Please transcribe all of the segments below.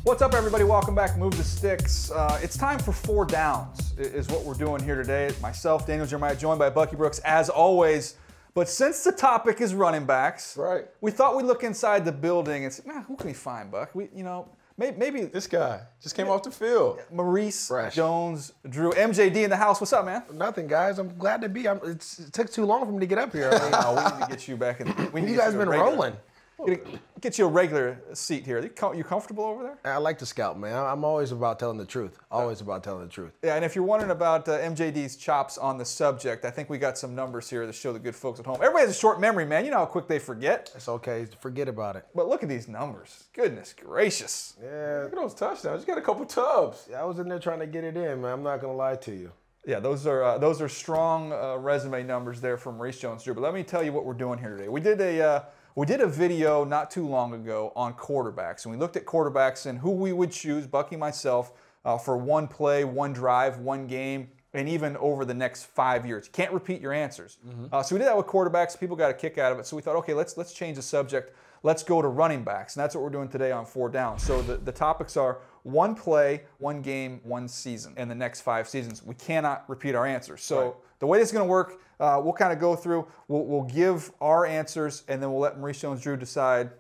What's up, everybody? Welcome back. Move the Sticks. It's time for 4 downs is what we're doing here today. Myself, Daniel Jeremiah, joined by Bucky Brooks, as always. But since the topic is running backs, right, we thought we'd look inside the building and say, man, who can we find, Buck? Maybe this guy just came off the field. Maurice Jones-Drew, MJD in the house. What's up, man? Nothing, guys. I'm glad to be. It took too long for me to get up here. We need to get you back in. You guys been rolling. Get you a regular seat here. You comfortable over there? I like to scout, man. I'm always about telling the truth. Always about telling the truth. Yeah, and if you're wondering about MJD's chops on the subject, I think we got some numbers here to show the good folks at home. Everybody has a short memory, man. You know how quick they forget. It's okay. Forget about it. But look at these numbers. Goodness gracious. Yeah. Look at those touchdowns. You got a couple tubs. Yeah, I was in there trying to get it in, man. I'm not going to lie to you. Yeah, those are strong resume numbers there from Maurice Jones-Drew. But let me tell you what we're doing here today. We did a video not too long ago on quarterbacks, and we looked at quarterbacks and who we would choose, Bucky, myself, for one play, one drive, one game, and even over the next 5 years. You can't repeat your answers. So we did that with quarterbacks. People got a kick out of it. So we thought, okay, let's change the subject. Let's go to running backs, and that's what we're doing today on 4 Downs. So the topics are one play, one game, one season, and the next 5 seasons. We cannot repeat our answers. So the way this is going to work, we'll kind of go through, we'll give our answers, and then we'll let Maurice Jones-Drew decide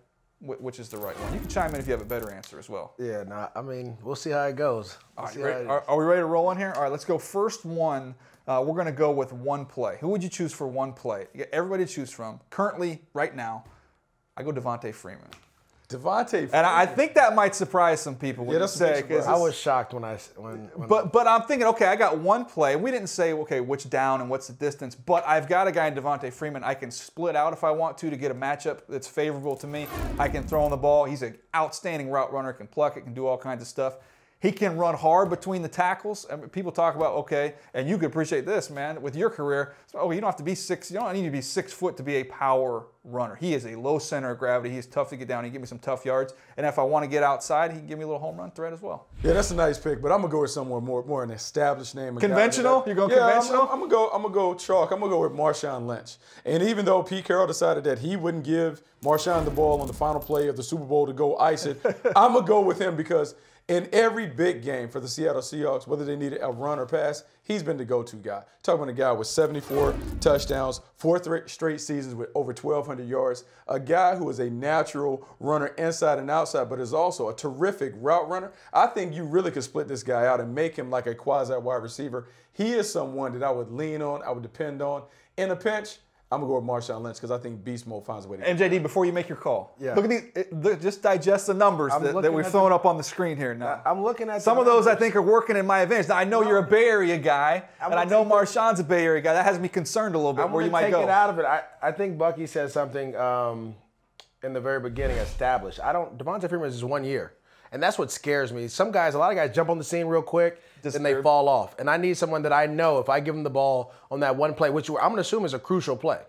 which is the right one. You can chime in if you have a better answer as well. Yeah, I mean, we'll see how it goes. Are we ready to roll on here? All right, let's go. First one, we're going to go with one play. Who would you choose for one play? You got everybody to choose from. Currently, right now, I go Devonta Freeman. Devonta Freeman. And I think that might surprise some people. Yeah, that's a big surprise. I was shocked when But I'm thinking, okay, I got one play. We didn't say, okay, which down and what's the distance, but I've got a guy in Devonta Freeman I can split out if I want to get a matchup that's favorable to me. I can throw him the ball. He's an outstanding route runner, can pluck it, can do all kinds of stuff. He can run hard between the tackles. I mean, people talk about, okay, and you can appreciate this, man, with your career. Oh, you don't have to be you don't need to be 6 foot to be a power runner. He is a low center of gravity. He's tough to get down. He can give me some tough yards. And if I want to get outside, he can give me a little home run threat as well. Yeah, that's a nice pick, but I'm gonna go with someone more an established name. Conventional? You're going conventional? I'm gonna go chalk. I'm gonna go with Marshawn Lynch. And even though Pete Carroll decided that he wouldn't give Marshawn the ball on the final play of the Super Bowl to go ice it, I'm gonna go with him because in every big game for the Seattle Seahawks, whether they needed a run or pass, he's been the go-to guy. Talking about a guy with 74 touchdowns, 4 straight seasons with over 1,200 yards, a guy who is a natural runner inside and outside, but is also a terrific route runner. I think you really could split this guy out and make him like a quasi-wide receiver. He is someone that I would lean on, I would depend on. In a pinch, I'm going to go with Marshawn Lynch because I think Beast Mode finds a way to get MJD, before you make your call, look at these. Just digest the numbers that we've thrown up on the screen here now. I'm looking at some of those I think are working in my advantage. Now, I know you're a Bay Area guy, and I know Marshawn's a Bay Area guy. That has me concerned a little bit where you might go. I'm going to take it out of it. I think Bucky said something in the very beginning, established. Devonta Freeman is just 1 year. And that's what scares me. A lot of guys jump on the scene real quick, then they fall off. And I need someone that I know if I give them the ball on that one play, which I'm going to assume is a crucial play.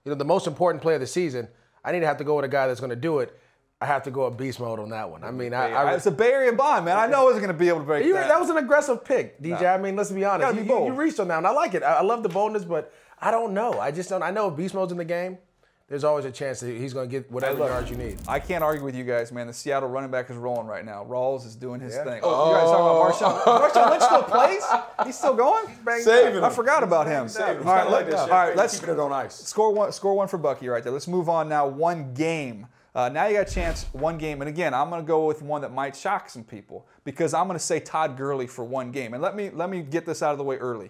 You know, the most important play of the season, I need to have to go with a guy that's going to do it. I have to go with beast mode on that one. I mean, it's a Bay Area bond, man. I know I wasn't going to be able to break that. That was an aggressive pick, DJ. No. I mean, let's be honest. You reached on that one. I like it. I love the boldness, but I don't know. I just don't. I know if beast mode's in the game, there's always a chance that he's going to get whatever yards you need. I can't argue with you guys, man. The Seattle running back is rolling right now. Rawls is doing his thing. Oh, you guys talking about Marshawn? Marshawn Lynch still plays? He's still going? Saving him. I forgot about him. All right, let's keep it on ice. Score one for Bucky right there. Let's move on now. One game. Now you got a chance, one game. And again, I'm going to go with one that might shock some people because I'm going to say Todd Gurley for one game. And let me get this out of the way early.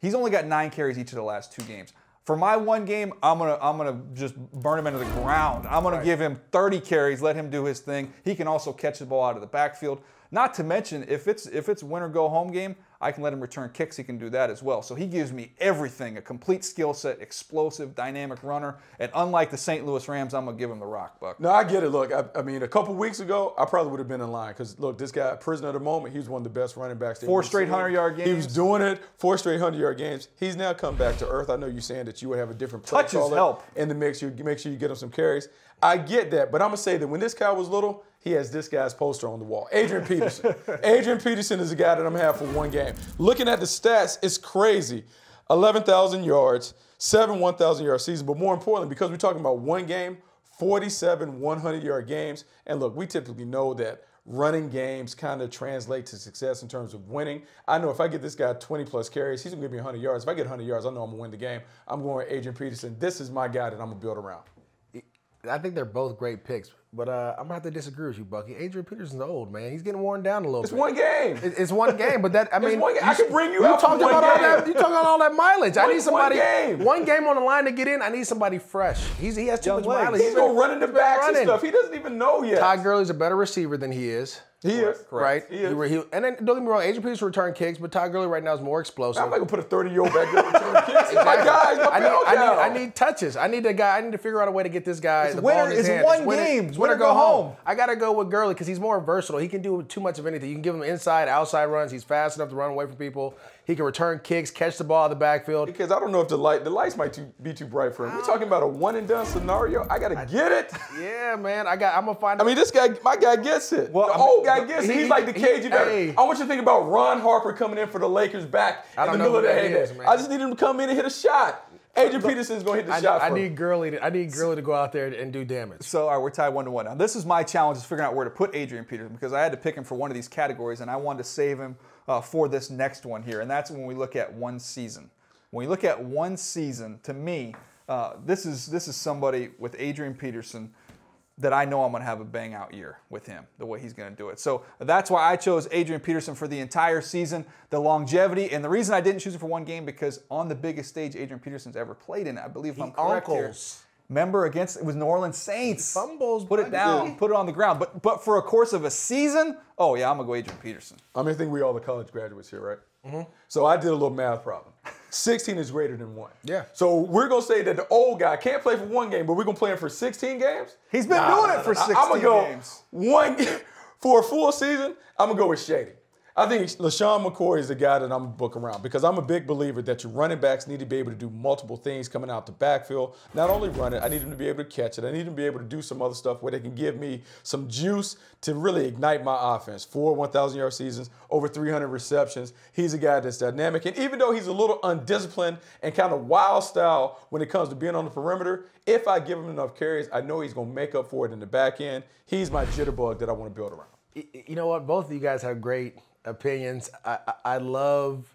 He's only got 9 carries each of the last 2 games. For my one game, I'm gonna just burn him into the ground. I'm gonna give him 30 carries, let him do his thing. He can also catch the ball out of the backfield. Not to mention, if it's win or go home game, I can let him return kicks. He can do that as well. So he gives me everything, a complete skill set, explosive, dynamic runner. And unlike the St. Louis Rams, I'm going to give him the rock, Buck. No, I get it. Look, I mean, a couple weeks ago, I probably would have been in line because, look, this guy, prisoner of the moment, he was one of the best running backs. 4 straight 100-yard games. He was doing it, 4 straight 100-yard games. He's now come back to earth. I know you're saying that you would have a different play touches help in the mix. You make sure you get him some carries. I get that, but I'm going to say that when this guy was little, he has this guy's poster on the wall. Adrian Peterson. Adrian Peterson is the guy that I'm going to have for one game. Looking at the stats, it's crazy. 11,000 yards, 7 1,000-yard season, but more importantly, because we're talking about one game, 47 100-yard games. And look, we typically know that running games kind of translate to success in terms of winning. I know if I get this guy 20-plus carries, he's going to give me 100 yards. If I get 100 yards, I know I'm going to win the game. I'm going with Adrian Peterson. This is my guy that I'm going to build around. I think they're both great picks, but I'm going to have to disagree with you, Bucky. Adrian Peterson's old, man. He's getting worn down a little bit. It's one game. It's one game, but that, I mean. One game. I can bring you out talking for one about game. all that. You talking about all that mileage. I need somebody. One game On the line to get in. I need somebody fresh. He has too much mileage. He's going to run in the backs and stuff. He doesn't even know yet. Todd Gurley's a better receiver than he is. He is. Right? He is. And then, don't get me wrong, Adrian Peterson return kicks, but Todd Gurley right now is more explosive. I'm not going to put a 30-year-old back there return kicks. Exactly. My guys, I need touches. I need to figure out a way to get this guy the ball in his hand. It's one game. It's win or go home. I got to go with Gurley because he's more versatile. He can do too much of anything. You can give him inside, outside runs. He's fast enough to run away from people. He can return kicks, catch the ball out of the backfield. Because I don't know if the lights might be too bright for him. We're talking about a one-and-done scenario. I got to get it. Yeah, man. I'm going to find out. I mean, my guy gets it. Well, the old guy gets it. He's like the cagey veteran. I want you to think about Ron Harper coming in for the Lakers back in the middle of the heyday. I just need him to come in and hit a shot. Adrian Peterson's going to hit the shot for him. I need Gurley to go out there and do damage. So, all right, we're tied 1-1. Now, this is my challenge, is figuring out where to put Adrian Peterson because I had to pick him for one of these categories, and I wanted to save him for this next one here, and that's when we look at one season. When we look at one season, to me, this is somebody with Adrian Peterson that I know I'm going to have a bang-out year with him, the way he's going to do it. So that's why I chose Adrian Peterson for the entire season, the longevity. And the reason I didn't choose him for one game, because on the biggest stage Adrian Peterson's ever played in, I believe if I'm correct here. Remember, it was New Orleans Saints. Fumbles. Put it down, put it on the ground. But for a course of a season, oh, yeah, I'm going to go Adrian Peterson. I think we all the college graduates here, right? Mm-hmm. So I did a little math problem. 16 is greater than 1. Yeah. So we're going to say that the old guy can't play for one game, but we're going to play him for 16 games? He's been doing it for 16 I'm going games. to go for a full season, I'm going to go with Shady. I think LeSean McCoy is the guy that I'm going to book around because I'm a big believer that your running backs need to be able to do multiple things coming out the backfield. Not only run it, I need them to be able to catch it. I need them to be able to do some other stuff where they can give me some juice to really ignite my offense. 4 1,000-yard seasons, over 300 receptions. He's a guy that's dynamic. And even though he's a little undisciplined and kind of wild style when it comes to being on the perimeter, if I give him enough carries, I know he's going to make up for it in the back end. He's my jitterbug that I want to build around. You know what? Both of you guys have great opinions. I love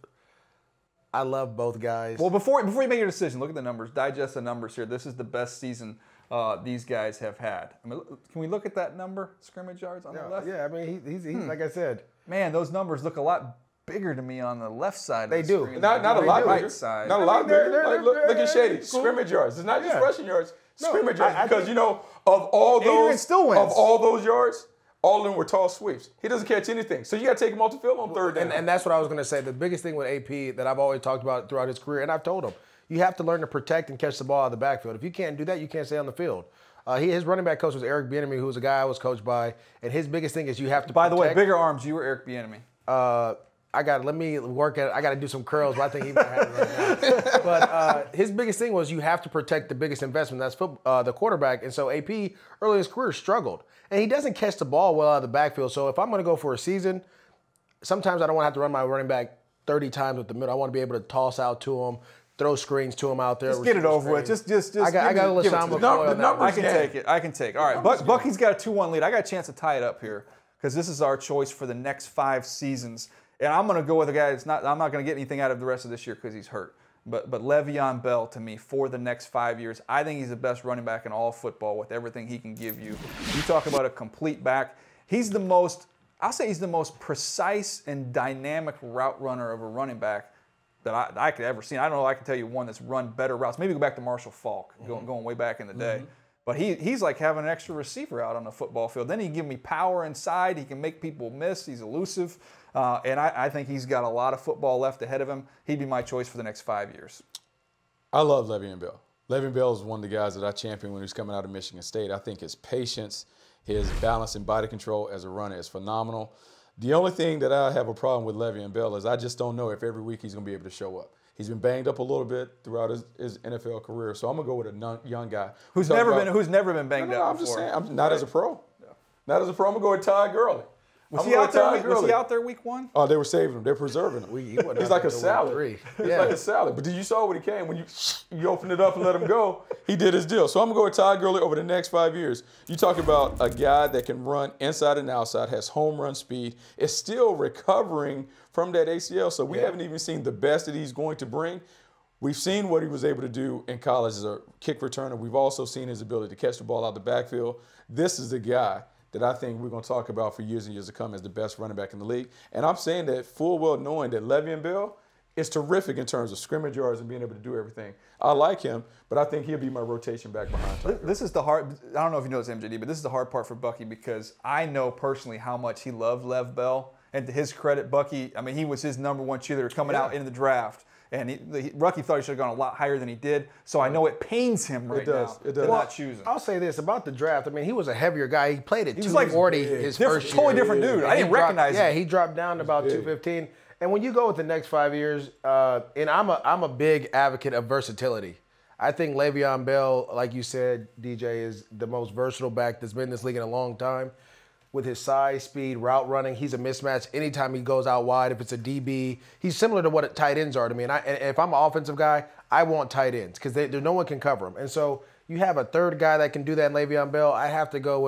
both guys. Well, before you make your decision, look at the numbers. Digest the numbers here. This is the best season these guys have had. I mean, can we look at that number, scrimmage yards on the left? Yeah, I mean, he's like I said. Man, those numbers look a lot bigger to me on the left side. They of the do. screen Not a lot bigger. Side. Not a lot bigger. Look at Shady. Scrimmage yards. It's not just rushing yards. Scrimmage yards. Because, of all those yards, all of them were tall sweeps. He doesn't catch anything. So you got to take him off the field on third down. And that's what I was going to say. The biggest thing with AP that I've always talked about throughout his career, and I've told him, you have to learn to protect and catch the ball out of the backfield. If you can't do that, you can't stay on the field. His running back coach was Eric Bieniemy, who was a guy I was coached by. And his biggest thing is you have to By the way, bigger arms, you were Eric Bieniemy. Let me work at it. I got to do some curls, but I think he might have it right now. But his biggest thing was you have to protect the biggest investment. That's the quarterback. And so AP, early in his career, struggled. And he doesn't catch the ball well out of the backfield. So if I'm going to go for a season, sometimes I don't want to have to run my running back 30 times with the middle. I want to be able to toss out to him, throw screens to him out there. Just get it over with. Just I got a little sound McCoy on that. I can take it. I can take it. All right, Bucky's got a 2-1 lead. I got a chance to tie it up here because this is our choice for the next 5 seasons. And I'm going to go with a guy that's not. I'm not going to get anything out of the rest of this year because he's hurt. But Le'Veon Bell, to me, for the next 5 years, I think he's the best running back in all of football with everything he can give you. You talk about a complete back. I'll say he's the most precise and dynamic route runner of a running back that I could ever see. I don't know. I can tell you one that's run better routes. Maybe go back to Marshall Faulk, going way back in the day. But he's like having an extra receiver out on the football field. Then he can give me power inside. He can make people miss. He's elusive. And I think he's got a lot of football left ahead of him. He'd be my choice for the next 5 years. I love Le'Veon Bell. Le'Veon Bell is one of the guys that I championed when he was coming out of Michigan State. I think his patience, his balance and body control as a runner is phenomenal. The only thing that I have a problem with Le'Veon Bell is I just don't know if every week he's going to be able to show up. He's been banged up a little bit throughout his NFL career, so I'm going to go with a young guy. Who's never been banged up I'm before. just saying, not as a pro. Not as a pro. I'm going to go with Todd Gurley. Was he out there week 1? Oh, they were saving him. They're preserving him. He's like a salad. He's like a salad. But did you saw when he came? When you opened it up and let him go, he did his deal. So I'm going to go with Todd Gurley over the next 5 years. You talk about a guy that can run inside and outside, has home run speed, is still recovering from that ACL. So we haven't even seen the best that he's going to bring. We've seen what he was able to do in college as a kick returner. We've also seen his ability to catch the ball out the backfield. This is the guy that I think we're going to talk about for years and years to come as the best running back in the league. And I'm saying that full well knowing that Le'Veon Bell is terrific in terms of scrimmage yards and being able to do everything. I like him, but I think he'll be my rotation back behind. This is the hard, I don't know if you know this, MJD, but this is the hard part for Bucky because I know personally how much he loved Lev Bell. And to his credit, Bucky, I mean, he was his #1 cheerleader coming out in the draft. And Bucky thought he should have gone a lot higher than he did. So I know it pains him right now to not choose him. I'll say this about the draft. I mean, he was a heavier guy. He played at 240 his first year. Totally different dude. I didn't recognize him. Yeah, he dropped down to about 215. And when you go with the next 5 years, and I'm a big advocate of versatility. I think Le'Veon Bell, like you said, DJ, is the most versatile back that's been in this league in a long time. With his size, speed, route running, he's a mismatch anytime he goes out wide. If it's a DB, he's similar to what tight ends are to me. And if I'm an offensive guy, I want tight ends because no one can cover them. And so you have a third guy that can do that in Le'Veon Bell. I have to go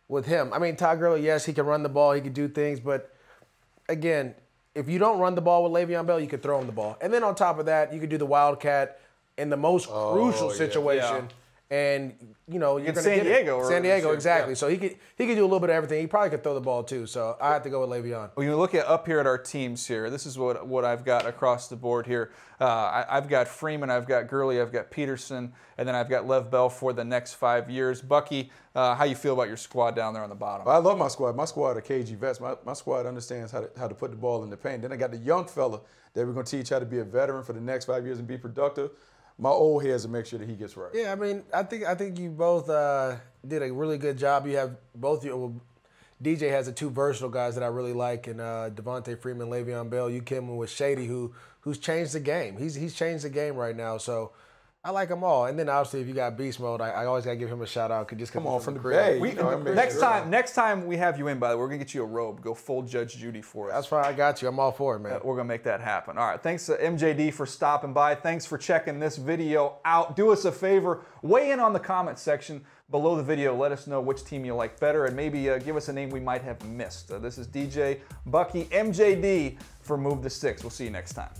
with him. I mean, Todd Gurley, yes, he can run the ball, he can do things, but again, if you don't run the ball with Le'Veon Bell, you could throw him the ball. And then on top of that, you could do the Wildcat in the most crucial situation. Yeah. And you're going to San Diego. San Diego, exactly. Yeah. So he could do a little bit of everything. He probably could throw the ball too. So I have to go with Le'Veon. When you look up here at our teams here, this is what I've got across the board here. I've got Freeman, I've got Gurley, I've got Peterson, and then I've got Lev Bell for the next 5 years. Bucky, how you feel about your squad down there on the bottom? I love my squad. My squad are KG vets. My squad understands how to put the ball in the paint. Then I got the young fella that we're going to teach how to be a veteran for the next 5 years and be productive. My old heads to make sure that he gets right. Yeah, I mean, I think you both did a really good job. You have both your DJ has the two versatile guys that I really like, and Devonta Freeman, Le'Veon Bell. You came in with Shady, who's changed the game. He's changed the game right now. So I like them all. And then obviously, if you got Beast Mode, I always gotta give him a shout out. Could just come on from the Bay. Next time we have you in, by the way, we're gonna get you a robe. Go full Judge Judy for us. That's fine. I got you. I'm all for it, man. We're gonna make that happen. All right. Thanks to MJD for stopping by. Thanks for checking this video out. Do us a favor. Weigh in on the comment section below the video. Let us know which team you like better, and maybe give us a name we might have missed. This is DJ, Bucky, MJD for Move the Sticks. We'll see you next time.